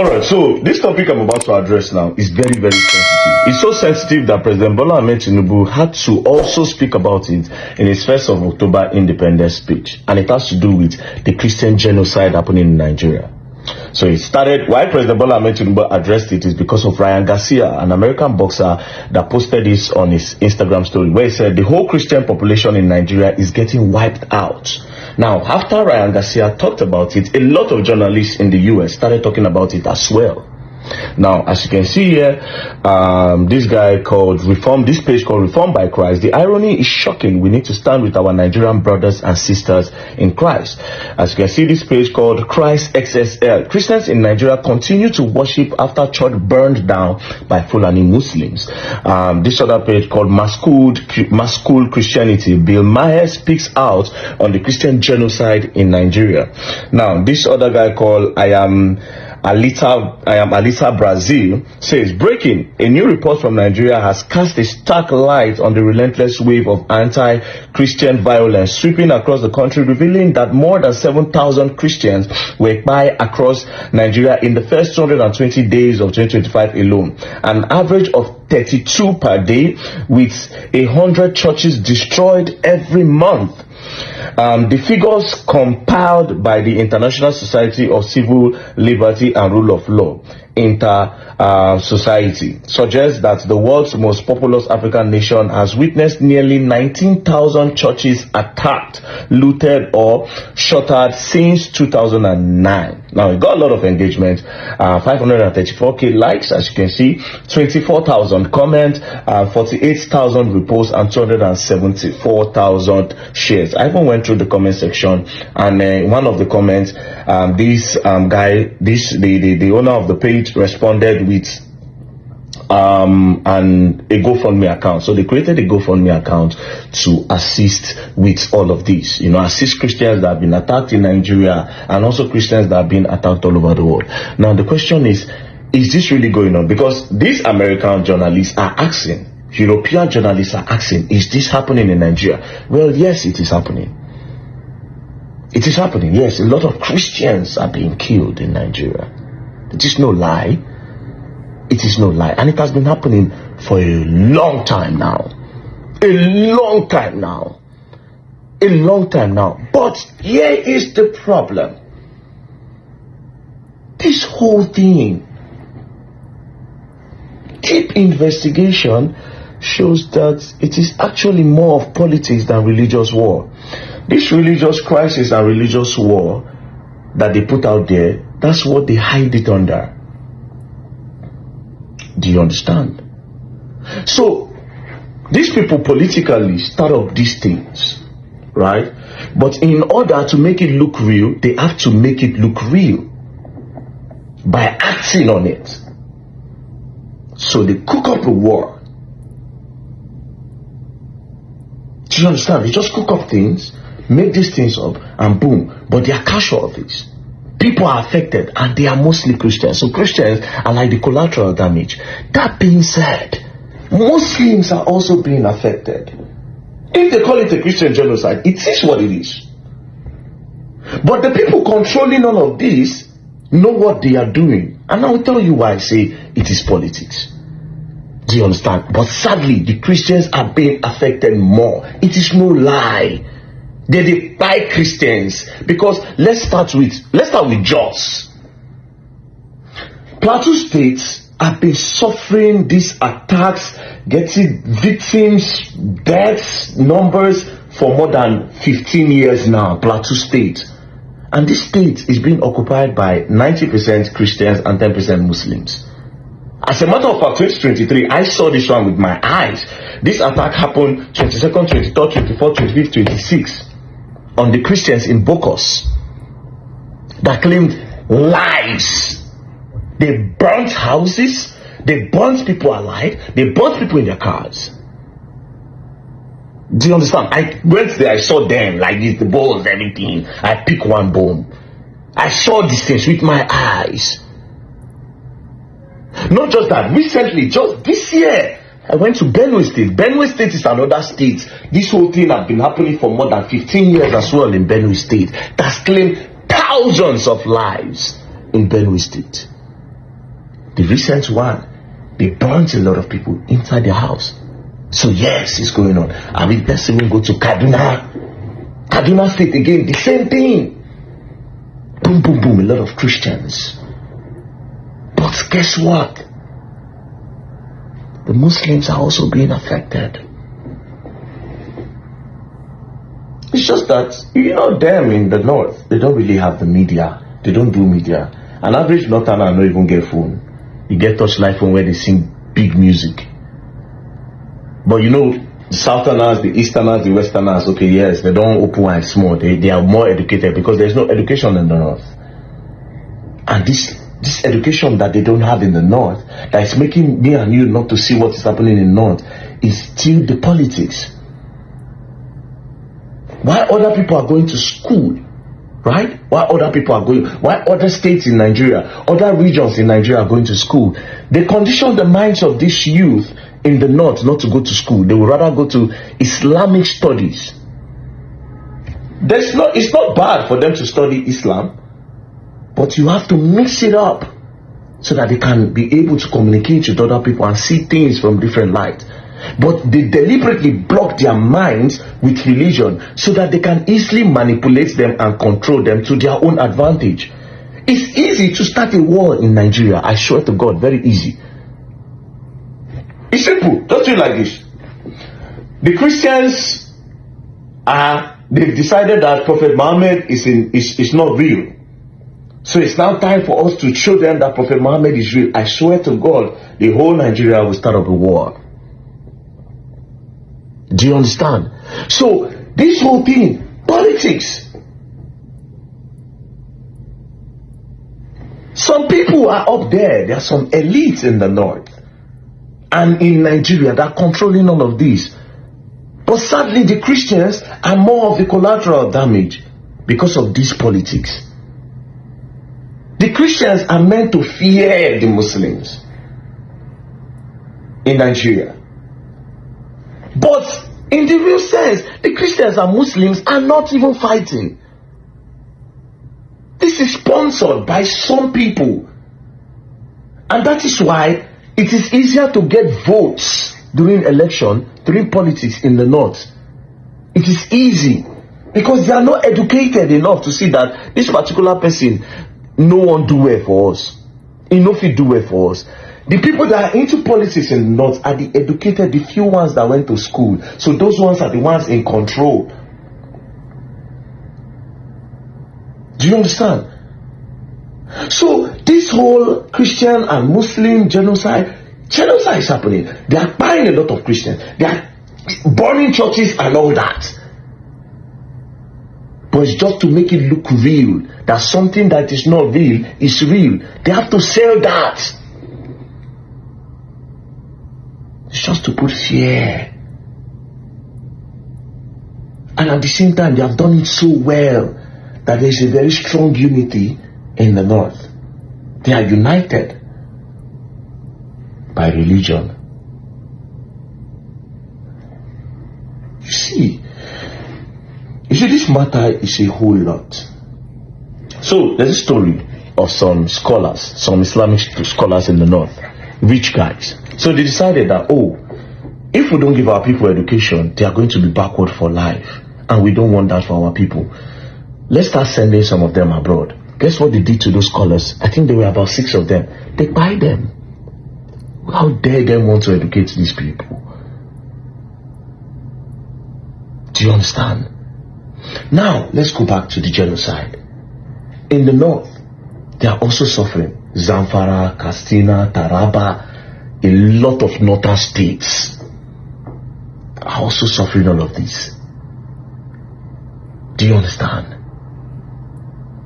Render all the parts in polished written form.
All right, so this topic I'm about to address now is very, very sensitive. It's so sensitive that President Bola Ahmed Tinubu had to also speak about it in his 1st of October independence speech, and it has to do with the Christian genocide happening in Nigeria. So it started, why President Bola Ahmed Tinubu addressed it is because of Ryan Garcia, an American boxer that posted this on his Instagram story, where he said the whole Christian population in Nigeria is getting wiped out. Now, after Ryan Garcia talked about it, a lot of journalists in the US started talking about it as well. Now, as you can see here, this page called Reformed by Christ. The irony is shocking. We need to stand with our Nigerian brothers and sisters in Christ. As you can see, this page called Christ XSL. Christians in Nigeria continue to worship after church burned down by Fulani Muslims. This other page called Mass School Christianity. Bill Maher speaks out on the Christian genocide in Nigeria. Now, this other guy called I am Alita Brazil says, breaking, a new report from Nigeria has cast a stark light on the relentless wave of anti-Christian violence sweeping across the country, revealing that more than 7,000 Christians were killed across Nigeria in the first 220 days of 2025 alone, an average of 32 per day, with 100 churches destroyed every month. The figures compiled by the International Society of Civil Liberty and Rule of Law, Society, suggests that the world's most populous African nation has witnessed nearly 19,000 churches attacked, looted, or shuttered since 2009. Now, it got a lot of engagement, 534k likes, as you can see, 24,000 comments, 48,000 reposts, and 274,000 shares. I even went through the comment section, and one of the comments, the owner of the page responded with a GoFundMe account. So they created a GoFundMe account to assist with all of this, assist Christians that have been attacked in Nigeria, and also Christians that have been attacked all over the world. Now the question is this really going on? Because these American journalists are asking, European journalists are asking, is this happening in Nigeria? Well, yes, it is happening. It is happening, yes. A lot of Christians are being killed in Nigeria. It is no lie. It is no lie. And it has been happening for a long time now. A long time now. A long time now. But here is the problem. This whole thing, deep investigation shows that it is actually more of politics than religious war. This religious crisis and religious war that they put out there, that's what they hide it under. Do you understand? So, these people politically start up these things, right? But in order to make it look real, they have to make it look real by acting on it. So they cook up a war. Do you understand? They just cook up things, make these things up, and boom. But they are casualties. People are affected, and they are mostly Christians. So Christians are like the collateral damage. That being said, Muslims are also being affected. If they call it a Christian genocide, it is what it is. But the people controlling all of this know what they are doing. And I will tell you why I say it is politics. Do you understand? But sadly, the Christians are being affected more. It is no lie. They buy Christians, because let's start with Jos. Plateau states have been suffering these attacks, getting victims, deaths, numbers for more than 15 years now. Plateau State, and this state is being occupied by 90% Christians and 10% Muslims. As a matter of fact, 2023, I saw this one with my eyes. This attack happened 22nd, 23rd, 24th, 25th, 26th. On the Christians in Bokos that claimed lives. They burnt houses, they burnt people alive, they burnt people in their cars. Do you understand? I went there, I saw them like this, the balls, everything. I picked one bomb. I saw these things with my eyes. Not just that, recently, just this year, I went to Benue State. Benue State is another state. This whole thing has been happening for more than 15 years as well in Benue State. That's claimed thousands of lives in Benue State. The recent one, they burnt a lot of people inside their house. So yes, it's going on. I mean, let's even go to Kaduna State again, the same thing. Boom, boom, boom, a lot of Christians. But guess what? The Muslims are also being affected. It's just that, them in the north, they don't really have the media. They don't do media. An average northerner don't even get phone. You get touchlight phone where they sing big music. But the southerners, the easterners, the westerners, okay, yes, they don't open wide small. They are more educated because there's no education in the north. And this education that they don't have in the north, that is making me and you not to see what is happening in the north, is still the politics. Why other people are going to school, right? Why other states in Nigeria, other regions in Nigeria are going to school? They condition the minds of this youth in the north not to go to school. They would rather go to Islamic studies. It's not bad for them to study Islam, but you have to mix it up so that they can be able to communicate with other people and see things from different light. But they deliberately block their minds with religion so that they can easily manipulate them and control them to their own advantage. It's easy to start a war in Nigeria, I swear to God, very easy. It's simple, just do it like this. The Christians they've decided that Prophet Muhammad is not real. So it's now time for us to show them that Prophet Muhammad is real. I swear to God, the whole Nigeria will start up a war. Do you understand? So this whole thing, politics. Some people are up there. There are some elites in the north and in Nigeria that are controlling all of this. But sadly, the Christians are more of the collateral damage because of this politics. The Christians are meant to fear the Muslims in Nigeria. But in the real sense, the Christians and Muslims are not even fighting. This is sponsored by some people. And that is why it is easier to get votes during politics in the north. It is easy because they are not educated enough to see that this particular person, no one do well for us. He no fit do well for us. The people that are into politics in the north are the educated, the few ones that went to school. So those ones are the ones in control. Do you understand? So this whole Christian and Muslim genocide is happening. They are buying a lot of Christians. They are burning churches and all that. But it's just to make it look real. That something that is not real is real. They have to sell that. It's just to put fear. And at the same time, they have done it so well that there is a very strong unity in the north. They are united by religion. You see, this matter is a whole lot. So there's a story of some scholars, some Islamic scholars in the north, rich guys. So they decided that, if we don't give our people education, they are going to be backward for life. And we don't want that for our people. Let's start sending some of them abroad. Guess what they did to those scholars? I think there were about 6 of them. They buy them. How dare them want to educate these people? Do you understand? Now, let's go back to the genocide. In the north, they are also suffering. Zamfara, Katsina, Taraba, a lot of northern states are also suffering all of this. Do you understand?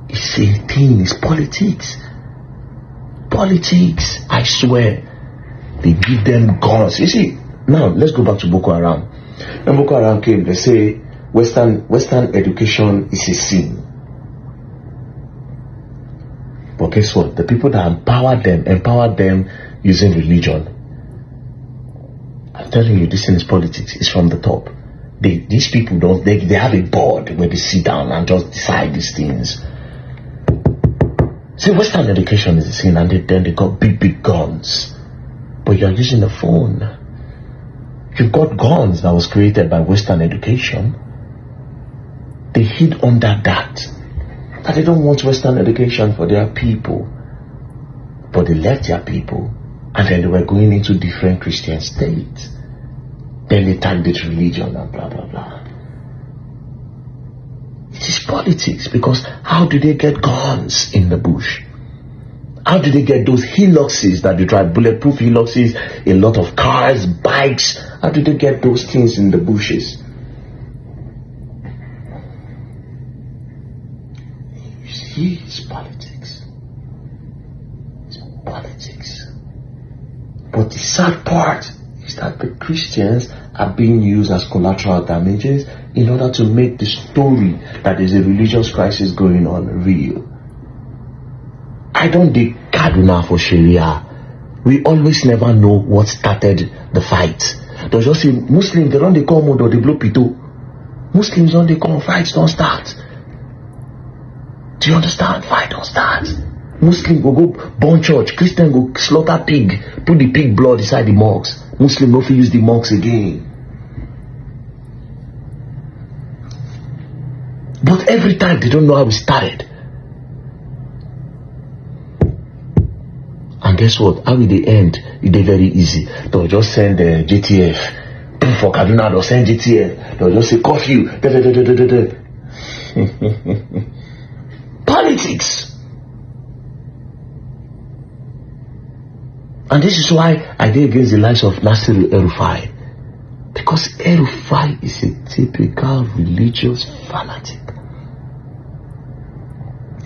It's a thing, it's politics. Politics, I swear. They give them guns. You see, now let's go back to Boko Haram. When Boko Haram came, they say Western education is a sin. But guess what? The people that empowered them using religion. I'm telling you, this thing is politics. It's from the top. These people they have a board where they sit down and just decide these things. See, Western education is a sin, and then they got big guns. But you're using a phone. You've got guns that was created by Western education. They hid under that they don't want Western education for their people. But they left their people, and then they were going into different Christian states. Then they tagged it religion and blah, blah, blah. It is politics, because how do they get guns in the bush? How do they get those helices that they drive, bulletproof helices, a lot of cars, bikes? How do they get those things in the bushes? You see, it's politics. It's politics. But the sad part is that the Christians are being used as collateral damages in order to make the story that there's a religious crisis going on real. I don't dig Kaduna for Sharia. We always never know what started the fight. They just say Muslims, they don't come or they blow pito. Muslims don't they come, fights don't start. Do you understand? Fight don't start. Muslim go burn church, Christian go slaughter pig, put the pig blood inside the mosques. Muslim no fit use the mosques again. But every time they don't know how it started. And guess what? How will they end? It is very easy. They'll just send the JTF. For Kaduna, they'll send JTF. They'll just say curfew. Politics. And this is why I did against the likes of Nasiru El-Rufai. Because El-Rufai is a typical religious fanatic.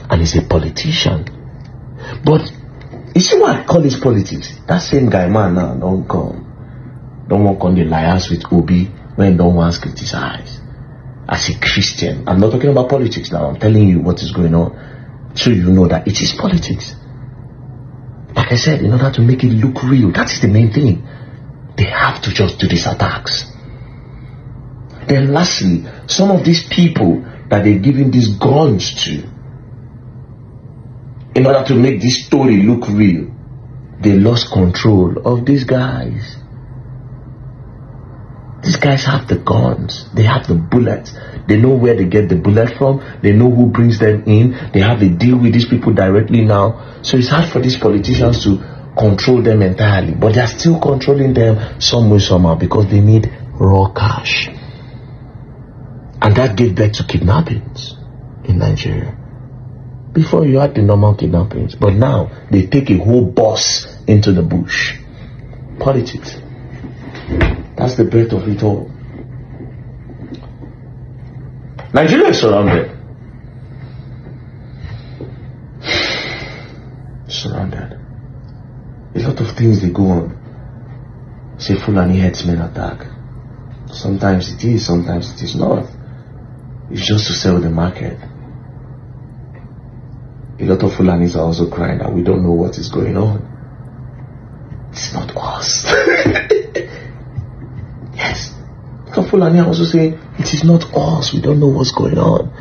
And he's a politician. But you see what I call this politics? That same guy man now don't come. Don't walk on the liars with Obi when don't want to criticize. As a Christian, I'm not talking about politics now. I'm telling you what is going on, so you know that it is politics. Like I said, in order to make it look real, that is the main thing. They have to just do these attacks. Then lastly, some of these people that they're giving these guns to, in order to make this story look real, they lost control of these guys. These guys have the guns, they have the bullets, they know where they get the bullet from, they know who brings them in, they have a deal with these people directly now. So it's hard for these politicians to control them entirely, but they're still controlling them some way, somehow, because they need raw cash. And that gave birth to kidnappings in Nigeria. Before you had the normal kidnappings, but now they take a whole bus into the bush. Politics. That's the birth of it all. Nigeria is surrounded. Surrounded. A lot of things they go on. Say Fulani headsmen attack. Sometimes it is, sometimes it is not. It's just to sell the market. A lot of Fulanis are also crying that we don't know what is going on. It's not us. Yes. A lot of Fulani are also saying it is not us. We don't know what's going on.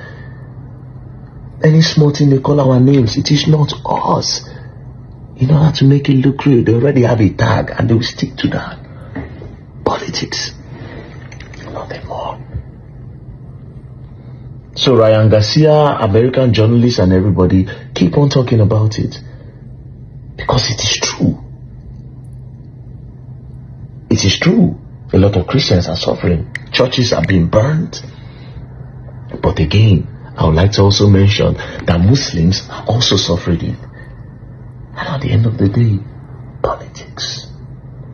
Any small thing they call our names, it is not us. In order to make it look real, they already have a tag and they will stick to that. Politics. Nothing more. So Ryan Garcia, American journalists and everybody keep on talking about it. Because it is true. It is true. A lot of Christians are suffering. Churches are being burned. But again, I would like to also mention that Muslims are also suffering it. And at the end of the day, politics.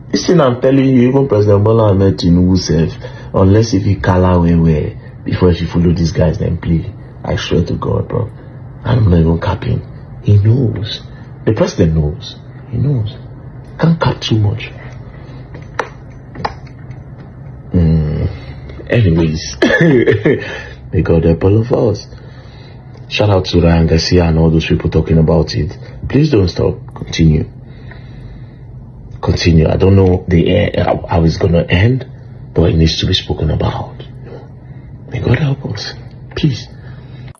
This thing I'm telling you, even President Bola Ahmed Tinubu said, unless if he cala away before if you follow these guys then play, I swear to God, bro, I'm not even capping. He knows. The president knows. He knows. Can't cap too much. Anyways, may God help all of us. Shout out to Ryan Garcia and all those people talking about it. Please don't stop. Continue. Continue. I don't know how it's gonna end, but it needs to be spoken about. May God help us. Please.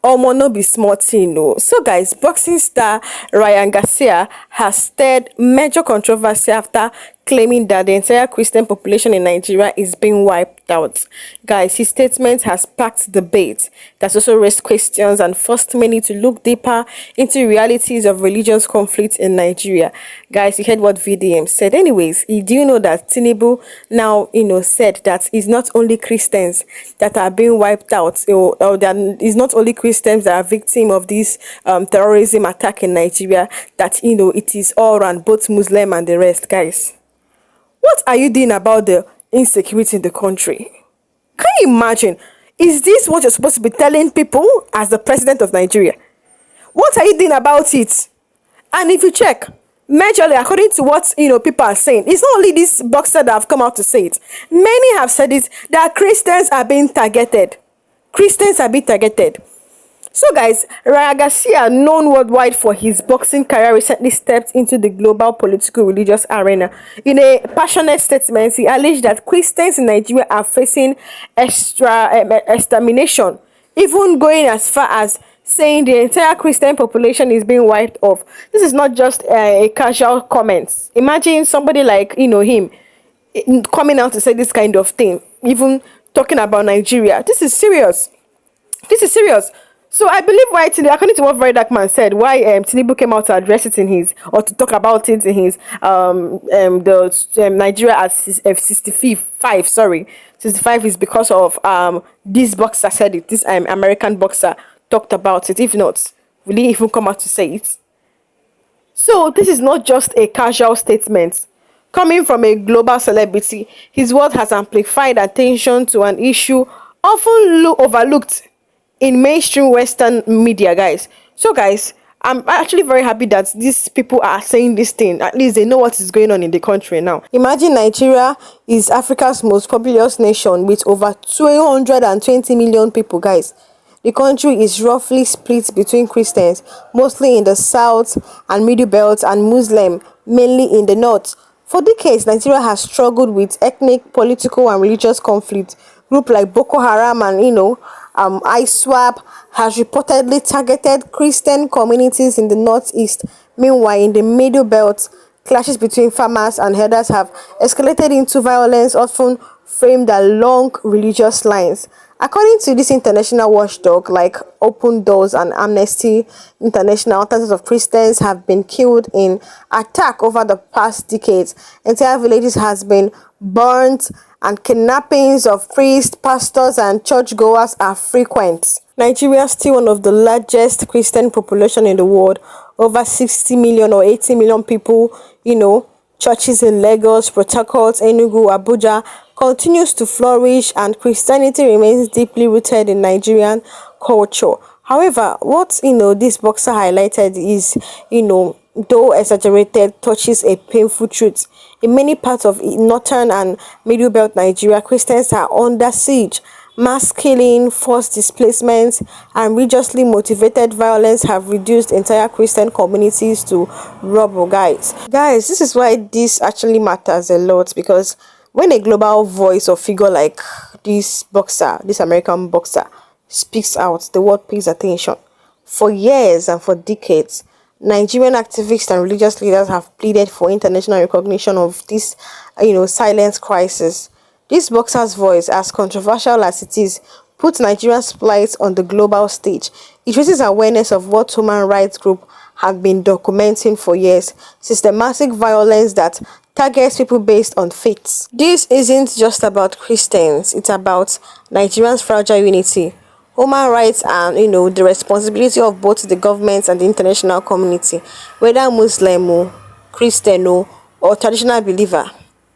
Omo no be small thing, no. So guys, boxing star Ryan Garcia has stirred major controversy after claiming that the entire Christian population in Nigeria is being wiped out. Guys, his statement has sparked debate that's also raised questions and forced many to look deeper into realities of religious conflict in Nigeria. Guys, you heard what VDM said. Anyways, do you know that Tinubu now, said that it's not only Christians that are being wiped out, or that it's not only Christians that are victim of this terrorism attack in Nigeria, that, it is all around, both Muslim and the rest, guys. What are you doing about the insecurity in the country? Can you imagine? Is this what you're supposed to be telling people as the president of Nigeria? What are you doing about it? And if you check, majorly according to what people are saying, it's not only this boxer that have come out to say it. Many have said it, that Christians are being targeted. Christians are being targeted. So guys, Ryan Garcia, known worldwide for his boxing career, recently stepped into the global political religious arena. In a passionate statement, he alleged that Christians in Nigeria are facing extermination, even going as far as saying the entire Christian population is being wiped off. This is not just a casual comment. Imagine somebody like him coming out to say this kind of thing, even talking about Nigeria. This is serious. This is serious. So I believe why Tinubu, according to what Very Dark Man said, why Tinubu came out to address it in his, or to talk about it in his Nigeria at 65. Sorry, 65 is because of this boxer said it. This American boxer talked about it. If not, will he even come out to say it? So this is not just a casual statement. Coming from a global celebrity, his word has amplified attention to an issue often overlooked in mainstream Western media, guys. So guys, I'm actually very happy that these people are saying this thing. At least they know what is going on in the country now. Imagine Nigeria is Africa's most populous nation with over 220 million people, guys. The country is roughly split between Christians, mostly in the south and middle belt, and Muslim, mainly in the north. For decades, Nigeria has struggled with ethnic, political, and religious conflict. Groups like Boko Haram and ISWAP has reportedly targeted Christian communities in the northeast. Meanwhile, in the middle belt, clashes between farmers and herders have escalated into violence, often framed along religious lines. According to this international watchdog like Open Doors and Amnesty International, thousands of Christians have been killed in attack over the past decades. Entire villages has been burnt, and kidnappings of priests, pastors, and churchgoers are frequent. Nigeria is still one of the largest Christian population in the world, over 60 million or 80 million people. Churches in Lagos, Port Harcourt, Enugu, Abuja continues to flourish, and Christianity remains deeply rooted in Nigerian culture. However, what this boxer highlighted is, though exaggerated, touches a painful truth. In many parts of northern and middle belt Nigeria, Christians are under siege. Mass killing, forced displacement, and religiously motivated violence have reduced entire Christian communities to rubble, guys. Guys, this is why this actually matters a lot, because when a global voice or figure like this boxer, this American boxer, speaks out, the world pays attention. For years and for decades, Nigerian activists and religious leaders have pleaded for international recognition of this, silent crisis. This boxer's voice, as controversial as it is, puts Nigeria's plight on the global stage. It raises awareness of what human rights groups have been documenting for years: systematic violence that targets people based on faith. This isn't just about Christians, it's about Nigerians' fragile unity, human rights, and the responsibility of both the government and the international community, whether Muslim, Christian, or traditional believer.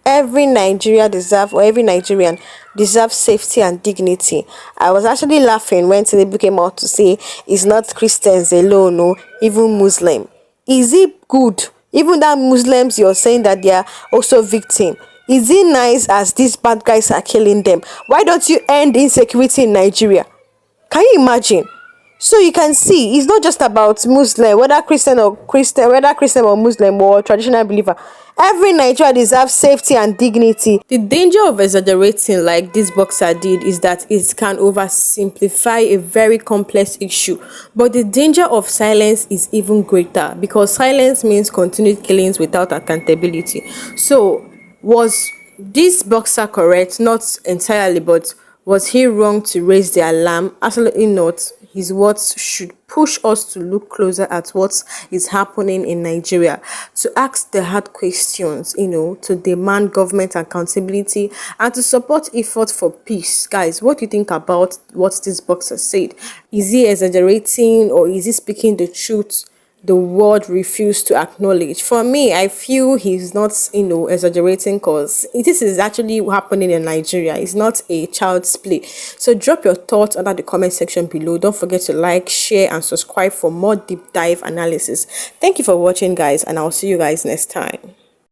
Every Nigerian deserves safety and dignity. I was actually laughing when Tinubu came out to say it's not Christians alone, no, even Muslim. Is it good? Even that Muslims, you're saying that they are also victim. Is it nice as these bad guys are killing them? Why don't you end insecurity in Nigeria? Can you imagine? So you can see it's not just about Muslim, whether Christian or Muslim or traditional believer. Every Nigerian deserves safety and dignity. The danger of exaggerating like this boxer did is that it can oversimplify a very complex issue. But the danger of silence is even greater, because silence means continued killings without accountability. So was this boxer correct? Not entirely, but was he wrong to raise the alarm? Absolutely not. His words should push us to look closer at what is happening in Nigeria, to ask the hard questions, to demand government accountability, and to support efforts for peace. Guys, what do you think about what this boxer said? Is he exaggerating, or is he speaking the truth the world refused to acknowledge? For me, I feel he's not, exaggerating, because this is actually happening in Nigeria. It's not a child's play. So drop your thoughts under the comment section below. Don't forget to like, share, and subscribe for more deep dive analysis. Thank you for watching, guys, and I'll see you guys next time.